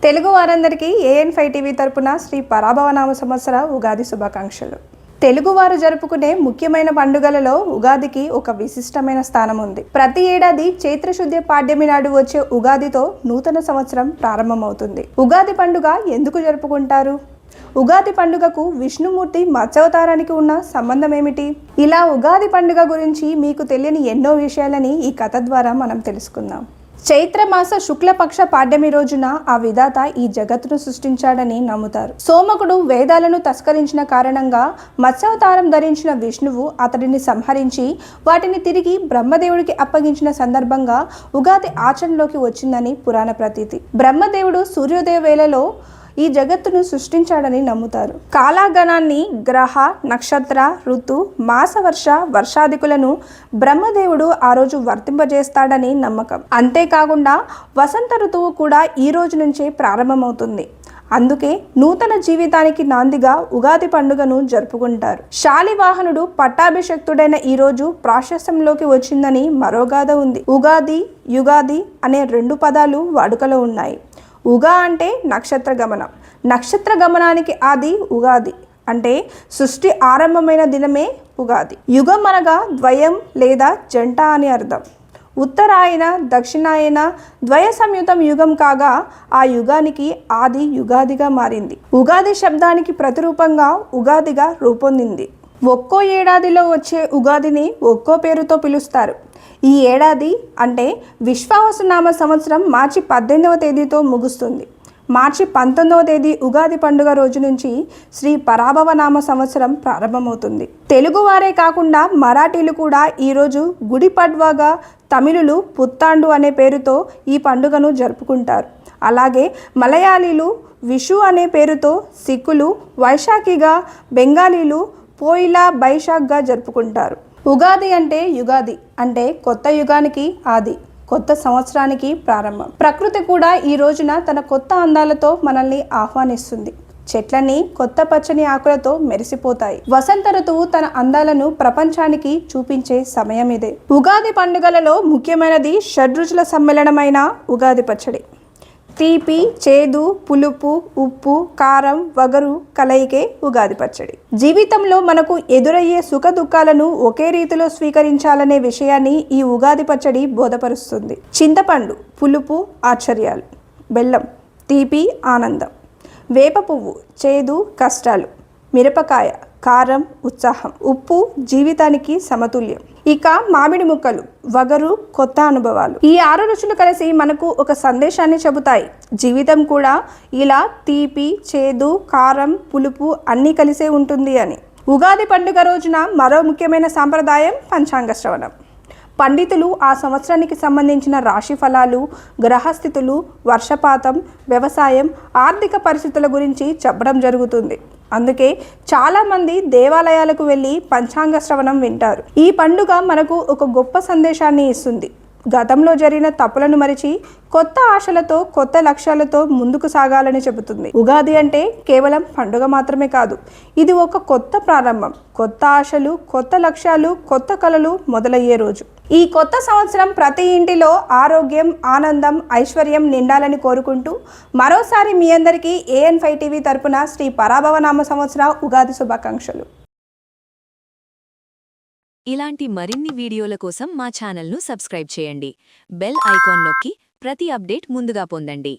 తెలుగు వారందరికీ ఏఎన్5 టీవీ తరపున శ్రీ పరాభవనామ సంవత్సర ఉగాది శుభాకాంక్షలు. తెలుగువారు జరుపుకునే ముఖ్యమైన పండుగలలో ఉగాదికి ఒక విశిష్టమైన స్థానం ఉంది. ప్రతి ఏడాది చైత్రశుద్ధ పాడ్యమి నాడు వచ్చే ఉగాదితో నూతన సంవత్సరం ప్రారంభమవుతుంది. ఉగాది పండుగ ఎందుకు జరుపుకుంటారు? ఉగాది పండుగకు విష్ణుమూర్తి మత్స్యావతారానికి ఉన్న సంబంధం ఏమిటి? ఇలా ఉగాది పండుగ గురించి మీకు తెలియని ఎన్నో విషయాలని ఈ కథ ద్వారా మనం తెలుసుకుందాం. చైత్రమాస శుక్లపక్ష పాడ్యమి రోజున ఆ విధాత ఈ జగత్తును సృష్టించాడని నమ్ముతారు. సోమకుడు వేదాలను తస్కరించిన కారణంగా మత్స్యావతారం ధరించిన విష్ణువు అతడిని సంహరించి వాటిని తిరిగి బ్రహ్మదేవుడికి అప్పగించిన సందర్భంగా ఉగాది ఆచరణలోకి వచ్చిందని పురాణ ప్రతీతి. బ్రహ్మదేవుడు సూర్యోదయ వేళలో ఈ జగత్తును సృష్టించాడని నమ్ముతారు. కాలాగణాన్ని గ్రహ, నక్షత్ర, ఋతు, మాస, వర్షాదికులను బ్రహ్మదేవుడు ఆ రోజు వర్తింపజేస్తాడని నమ్మకం. అంతేకాకుండా వసంత ఋతువు కూడా ఈ రోజు నుంచే ప్రారంభమవుతుంది. అందుకే నూతన జీవితానికి నాందిగా ఉగాది పండుగను జరుపుకుంటారు. శాలివాహనుడు పట్టాభిషక్తుడైన ఈ రోజు ప్రాశస్త్యంలోకి వచ్చిందని మరో గాథ ఉంది. ఉగాది, యుగాది అనే రెండు పదాలు వాడుకలో ఉన్నాయి. ఉగా అంటే నక్షత్ర గమనం. నక్షత్ర గమనానికి ఆది ఉగాది అంటే సృష్టి ఆరంభమైన దినమే ఉగాది. యుగం అనగా ద్వయం లేదా జంట అని అర్థం. ఉత్తరాయణ, దక్షిణాయన ద్వయ సంయుతం యుగం కాగా ఆ యుగానికి ఆది యుగాదిగా మారింది. ఉగాది శబ్దానికి ప్రతిరూపంగా ఉగాదిగా రూపొందింది. ఒక్కో ఏడాదిలో వచ్చే ఉగాదిని ఒక్కో పేరుతో పిలుస్తారు. ఈ ఏడాది అంటే విశ్వావసునామ సంవత్సరం మార్చి 18వ తేదీతో ముగుస్తుంది. మార్చి 19వ తేదీ ఉగాది పండుగ రోజు నుంచి శ్రీ పరాభవనామ సంవత్సరం ప్రారంభమవుతుంది. తెలుగువారే కాకుండా మరాఠీలు కూడా ఈరోజు గుడి పడ్వాగా, తమిళులు పుత్తాండు అనే పేరుతో ఈ పండుగను జరుపుకుంటారు. అలాగే మలయాళీలు విషు అనే పేరుతో, సిక్కులు వైశాఖిగా, బెంగాలీలు పోయిలా బైశాఖ్గా జరుపుకుంటారు. ఉగాది అంటే యుగాది అంటే కొత్త యుగానికి ఆది, కొత్త సంవత్సరానికి ప్రారంభం. ప్రకృతి కూడా ఈ రోజున తన కొత్త అందాలతో మనల్ని ఆహ్వానిస్తుంది. చెట్లన్నీ కొత్త పచ్చని ఆకులతో మెరిసిపోతాయి. వసంత ఋతువు తన అందాలను ప్రపంచానికి చూపించే సమయం ఇదే. ఉగాది పండుగలలో ముఖ్యమైనది షడ్రుచుల సమ్మేళనమైన ఉగాది పచ్చడి. తీపి, చేదు, పులుపు, ఉప్పు, కారం, వగరు కలయికే ఉగాది పచ్చడి. జీవితంలో మనకు ఎదురయ్యే సుఖ దుఃఖాలను ఒకే రీతిలో స్వీకరించాలనే విషయాన్ని ఈ ఉగాది పచ్చడి బోధపరుస్తుంది. చింతపండు పులుపు, ఆశ్చర్యాలు. బెల్లం తీపి, ఆనందం. వేప పువ్వు చేదు, కష్టాలు. మిరపకాయ కారం, ఉత్సాహం. ఉప్పు జీవితానికి సమతుల్యం. ఇక మామిడి ముక్కలు వగరు, కొత్త అనుభవాలు. ఈ 6 రుచులు కలిసి మనకు ఒక సందేశాన్ని చెబుతాయి. జీవితం కూడా ఇలా తీపి, చేదు, కారం, పులుపు అన్నీ కలిసే ఉంటుంది అని. ఉగాది పండుగ రోజున మరో ముఖ్యమైన సాంప్రదాయం పంచాంగ శ్రవణం. పండితులు ఆ సంవత్సరానికి సంబంధించిన రాశి ఫలాలు, గ్రహస్థితులు, వర్షపాతం, వ్యవసాయం, ఆర్థిక పరిస్థితుల గురించి చెప్పడం జరుగుతుంది. అందుకే చాలామంది దేవాలయాలకు వెళ్ళి పంచాంగ శ్రవణం వింటారు. ఈ పండుగ మనకు ఒక గొప్ప సందేశాన్ని ఇస్తుంది. గతంలో జరిగిన తప్పులను మరిచి కొత్త ఆశలతో, కొత్త లక్ష్యాలతో ముందుకు సాగాలని చెబుతుంది. ఉగాది అంటే కేవలం పండుగ మాత్రమే కాదు, ఇది ఒక కొత్త ప్రారంభం. కొత్త ఆశలు, కొత్త లక్ష్యాలు, కొత్త కలలు మొదలయ్యే రోజు. ఈ కొత్త సంవత్సరం ప్రతి ఇంటిలో ఆరోగ్యం, ఆనందం, ఐశ్వర్యం నిండాలని కోరుకుంటూ మరోసారి మీ అందరికీ ఏఎన్5 టీవీ తరపున శ్రీ పరాభవనామ సంవత్సర ఉగాది శుభాకాంక్షలు. ఇలాంటి మరిన్ని వీడియోల కోసం మా ఛానల్ను సబ్స్క్రైబ్ చేయండి. బెల్ ఐకాన్ నొక్కి ప్రతి అప్డేట్ ముందుగా పొందండి.